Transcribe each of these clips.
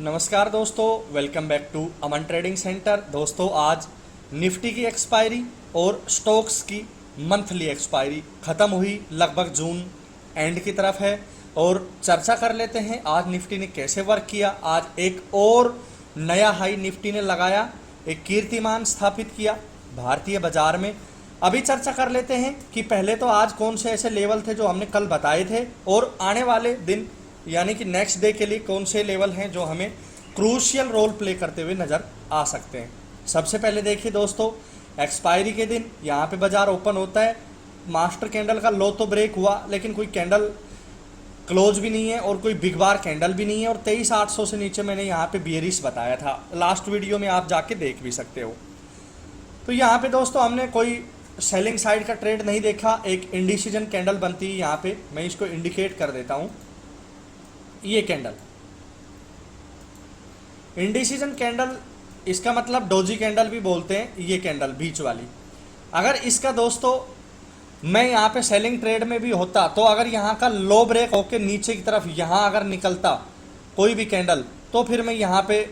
नमस्कार दोस्तों, welcome back to Aman trading centre. दोस्तों आज निफ्टी की एक्सपायरी और स्टॉक्स की मंथली एक्सपायरी ख़त्म हुई, लगभग जून एंड की तरफ है। और चर्चा कर लेते हैं आज निफ्टी ने कैसे वर्क किया। आज एक और नया हाई निफ्टी ने लगाया, एक कीर्तिमान स्थापित किया भारतीय बाजार में। अभी चर्चा कर लेते हैं कि पहले तो आज कौन से ऐसे लेवल थे जो हमने कल बताए थे और आने वाले दिन यानी कि नेक्स्ट डे के लिए कौन से लेवल हैं जो हमें क्रूशियल रोल प्ले करते हुए नज़र आ सकते हैं। सबसे पहले देखिए दोस्तों, एक्सपायरी के दिन यहाँ पे बाजार ओपन होता है, मास्टर कैंडल का लो तो ब्रेक हुआ लेकिन कोई कैंडल क्लोज भी नहीं है और कोई बिग बार कैंडल भी नहीं है। और 23,800 से नीचे मैंने यहाँ पे बियरिश बताया था, लास्ट वीडियो में आप जाके देख भी सकते हो। तो यहाँ पे दोस्तों हमने कोई सेलिंग साइड का ट्रेड नहीं देखा। एक इंडिसीजन कैंडल बनती है यहाँ पे, मैं इसको इंडिकेट कर देता हूँ। ये कैंडल इंडिसीजन कैंडल, इसका मतलब डोजी कैंडल भी बोलते हैं। ये कैंडल बीच वाली, अगर इसका दोस्तों मैं यहाँ पे सेलिंग ट्रेड में भी होता तो अगर यहाँ का लो ब्रेक होके नीचे की तरफ यहाँ अगर निकलता कोई भी कैंडल, तो फिर मैं यहाँ पे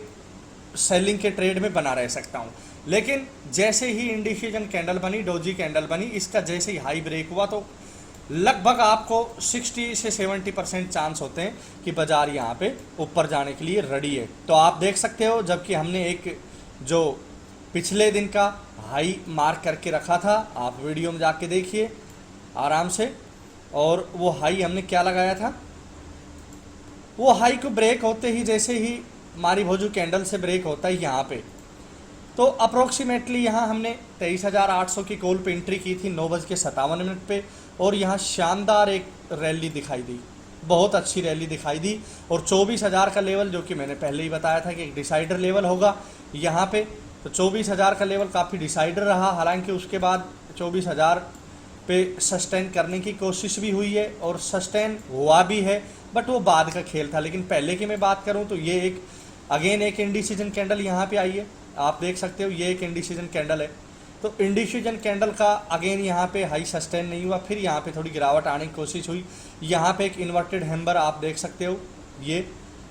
सेलिंग के ट्रेड में बना रह सकता हूँ। लेकिन जैसे ही इंडिसीजन कैंडल बनी, डोजी कैंडल बनी, इसका जैसे ही हाई ब्रेक हुआ तो लगभग आपको 60 से 70% चांस होते हैं कि बाजार यहाँ पे ऊपर जाने के लिए रेडी है। तो आप देख सकते हो, जबकि हमने एक जो पिछले दिन का हाई मार्क करके रखा था, आप वीडियो में जाके देखिए आराम से। और वो हाई हमने क्या लगाया था, वो हाई को ब्रेक होते ही जैसे ही मारी भोजू कैंडल से ब्रेक होता है यहाँ पे, तो अप्रोक्सीमेटली यहाँ हमने 23,800 की कॉल पे एंट्री की थी 9:57 पे। और यहाँ शानदार एक रैली दिखाई दी, बहुत अच्छी रैली दिखाई दी। और 24,000 का लेवल, जो कि मैंने पहले ही बताया था कि एक डिसाइडर लेवल होगा यहाँ पे, तो 24,000 का लेवल काफ़ी डिसाइडर रहा। हालांकि उसके बाद 24,000 पे सस्टेन करने की कोशिश भी हुई है और सस्टेन हुआ भी है, बट वो बाद का खेल था। लेकिन पहले की मैं बात करूँ तो ये एक अगेन एक इंडिसीजन कैंडल यहाँ पे आई है, आप देख सकते हो। ये एक इंडिसीजन कैंडल है, तो इंडिसीजन कैंडल का अगेन यहाँ पे हाई सस्टेन नहीं हुआ, फिर यहाँ पे थोड़ी गिरावट आने की कोशिश हुई। यहाँ पे एक इन्वर्टेड हैम्बर आप देख सकते हो, ये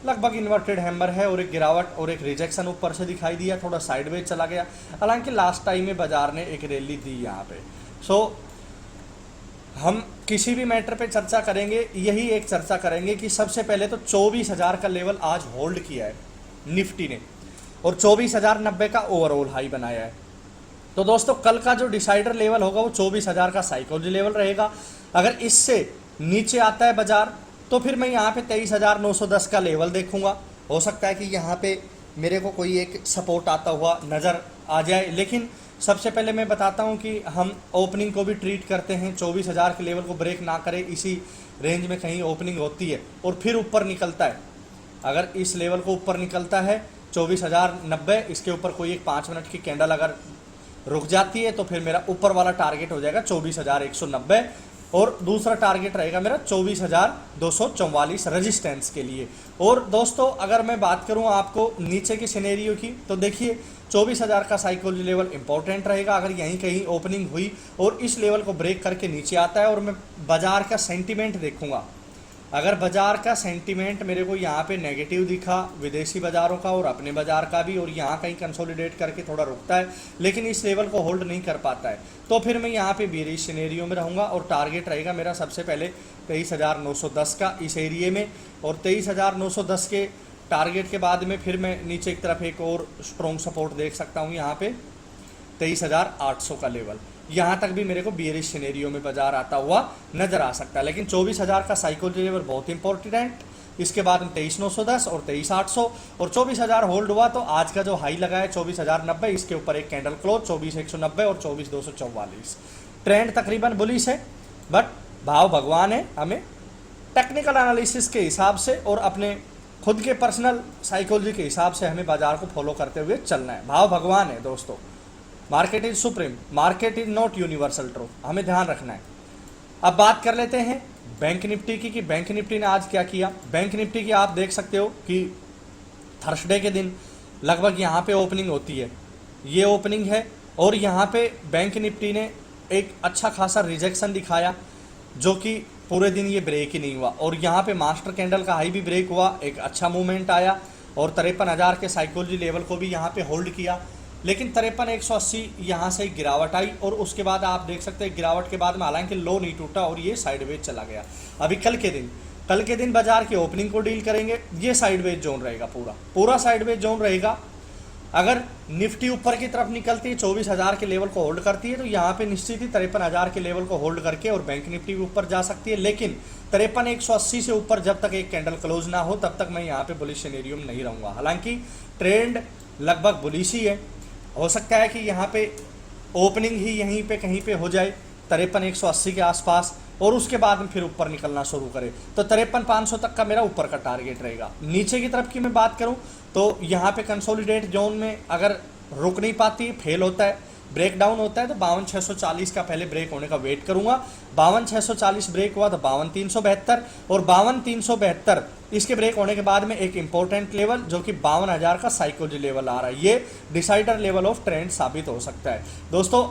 लगभग इन्वर्टेड हैम्बर है और एक गिरावट और एक रिजेक्शन ऊपर से दिखाई दिया, थोड़ा साइडवेज चला गया। हालांकि लास्ट टाइम में बाजार ने एक रैली दी यहाँ पे। सो हम किसी भी मैटर पे चर्चा करेंगे, यही एक चर्चा करेंगे कि सबसे पहले तो 24,000 का लेवल आज होल्ड किया है निफ्टी ने और 24,090 का ओवरऑल हाई बनाया है। तो दोस्तों कल का जो डिसाइडर लेवल होगा वो 24,000 का साइकोलॉजी लेवल रहेगा। अगर इससे नीचे आता है बाजार तो फिर मैं यहाँ पे 23,910 का लेवल देखूंगा। हो सकता है कि यहाँ पे मेरे को कोई एक सपोर्ट आता हुआ नज़र आ जाए, लेकिन सबसे पहले मैं बताता हूँ कि हम ओपनिंग को भी ट्रीट करते हैं। 24,000 के लेवल को ब्रेक ना करे, इसी रेंज में कहीं ओपनिंग होती है और फिर ऊपर निकलता है। अगर इस लेवल को ऊपर निकलता है 24,090, इसके ऊपर कोई एक 5 मिनट की कैंडल अगर रुक जाती है तो फिर मेरा ऊपर वाला टारगेट हो जाएगा 24,190 और दूसरा टारगेट रहेगा मेरा 24,244 रेजिस्टेंस के लिए। और दोस्तों अगर मैं बात करूं आपको नीचे की सिनेरियो की, तो देखिए 24,000 का साइकोलॉजी लेवल इंपॉर्टेंट रहेगा। अगर यहीं कहीं ओपनिंग हुई और इस लेवल को ब्रेक करके नीचे आता है और मैं बाजार का सेंटीमेंट देखूंगा, अगर बाजार का सेंटीमेंट मेरे को यहाँ पे नेगेटिव दिखा, विदेशी बाज़ारों का और अपने बाज़ार का भी, और यहाँ कहीं कंसोलिडेट करके थोड़ा रुकता है लेकिन इस लेवल को होल्ड नहीं कर पाता है, तो फिर मैं यहाँ पे बेरिश सिनेरियो में रहूँगा और टारगेट रहेगा मेरा सबसे पहले 23,910 का इस एरिए में। और 23,910 के टारगेट के बाद में फिर मैं नीचे की तरफ एक और स्ट्रॉन्ग सपोर्ट देख सकता हूँ, यहाँ पे 23,800 का लेवल। यहाँ तक भी मेरे को बियरिश सिनेरियो में बाजार आता हुआ नजर आ सकता है। लेकिन 24,000 का साइकोलॉजी लेवल बहुत इंपॉर्टेंट, इसके बाद में 23,910 और 23,800 और 24,000 होल्ड हुआ तो आज का जो हाई लगा है 24,090, इसके ऊपर एक कैंडल क्लोज 24,190 और 24,244। ट्रेंड तकरीबन बुलिश है, बट भाव भगवान है। हमें टेक्निकल एनालिसिस के हिसाब से और अपने खुद के पर्सनल साइकोलॉजी के हिसाब से हमें बाजार को फॉलो करते हुए चलना है। भाव भगवान है दोस्तों, market is supreme, market is not universal truth, हमें ध्यान रखना है। अब बात कर लेते हैं बैंक निफ्टी की कि बैंक निफ्टी ने आज क्या किया। बैंक निफ्टी की आप देख सकते हो कि थर्सडे के दिन लगभग यहाँ पे ओपनिंग होती है, ये ओपनिंग है और यहाँ पे बैंक निफ्टी ने एक अच्छा खासा रिजेक्शन दिखाया, जो कि पूरे दिन ये ब्रेक ही नहीं हुआ। और यहाँ पे मास्टर कैंडल का हाई भी ब्रेक हुआ, एक अच्छा मूवमेंट आया और 53,000 के साइकोलॉजी लेवल को भी यहाँ पे होल्ड किया, लेकिन 53,180 यहाँ से गिरावट आई और उसके बाद आप देख सकते हैं गिरावट के बाद में हालांकि लो नहीं टूटा और ये साइडवेज चला गया। अभी कल के दिन बाजार की ओपनिंग को डील करेंगे, ये साइडवेज जोन रहेगा, पूरा साइडवेज जोन रहेगा। अगर निफ्टी ऊपर की तरफ निकलती है 24,000 के लेवल को होल्ड करती है तो यहाँ पे निश्चित ही 53,000 के लेवल को होल्ड करके और बैंक निफ्टी भी ऊपर जा सकती है, लेकिन 53,180 से ऊपर जब तक एक कैंडल क्लोज ना हो तब तक मैं यहाँ पे बुलिश सिनेरियो में नहीं रहूँगा। हालांकि ट्रेंड लगभग बुलिश ही है, हो सकता है कि यहाँ पे ओपनिंग ही यहीं पे कहीं पे हो जाए 53,180 के आसपास और उसके बाद में फिर ऊपर निकलना शुरू करे, तो 53,500 तक का मेरा ऊपर का टारगेट रहेगा। नीचे की तरफ की मैं बात करूं तो यहाँ पे कंसोलिडेट जोन में अगर रुक नहीं पाती, फेल होता है, ब्रेक डाउन होता है तो 52,640 का पहले ब्रेक होने का वेट करूंगा। 52,640 ब्रेक हुआ तो 52,372 और 52,372 इसके ब्रेक होने के बाद में एक इंपॉर्टेंट लेवल जो कि 52,000 का साइकोलॉजी लेवल आ रहा है, ये डिसाइडर लेवल ऑफ ट्रेंड साबित हो सकता है। दोस्तों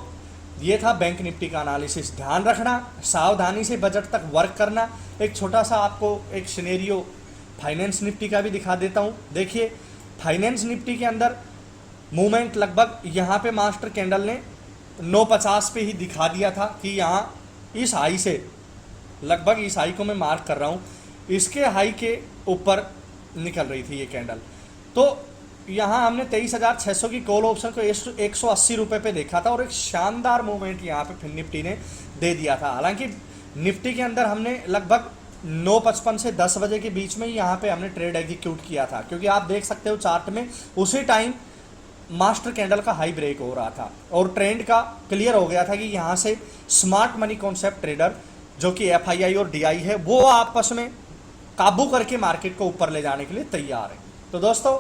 ये था बैंक निफ्टी का एनालिसिस। ध्यान रखना, सावधानी से बजट तक वर्क करना। एक छोटा सा आपको एक सिनेरियो फाइनेंस निफ्टी का भी दिखा देता हूँ। देखिए फाइनेंस निफ्टी के अंदर मूवमेंट लगभग यहाँ पे मास्टर कैंडल ने 950 पे ही दिखा दिया था कि यहाँ इस हाई से लगभग, इस हाई को मैं मार्क कर रहा हूँ, इसके हाई के ऊपर निकल रही थी ये कैंडल। तो यहाँ हमने 23,600 की कॉल ऑप्शन को 180 रुपये पे देखा था और एक शानदार मूवमेंट यहाँ पे फिर निफ्टी ने दे दिया था। हालांकि निफ्टी के अंदर हमने लगभग 9:55 से 10 बजे के बीच में यहाँ पे हमने ट्रेड एग्जीक्यूट किया था, क्योंकि आप देख सकते हो चार्ट में उसी टाइम मास्टर कैंडल का हाई ब्रेक हो रहा था और ट्रेंड का क्लियर हो गया था कि यहाँ से स्मार्ट मनी कॉन्सेप्ट ट्रेडर जो कि FII और DI है वो आपस में काबू करके मार्केट को ऊपर ले जाने के लिए तैयार है। तो दोस्तों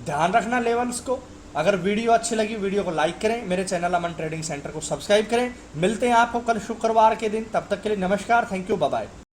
ध्यान रखना लेवल्स को। अगर वीडियो अच्छी लगी वीडियो को लाइक करें, मेरे चैनल अमन ट्रेडिंग सेंटर को सब्सक्राइब करें। मिलते हैं आपको कल शुक्रवार के दिन, तब तक के लिए नमस्कार, थैंक यू, बाय बाय।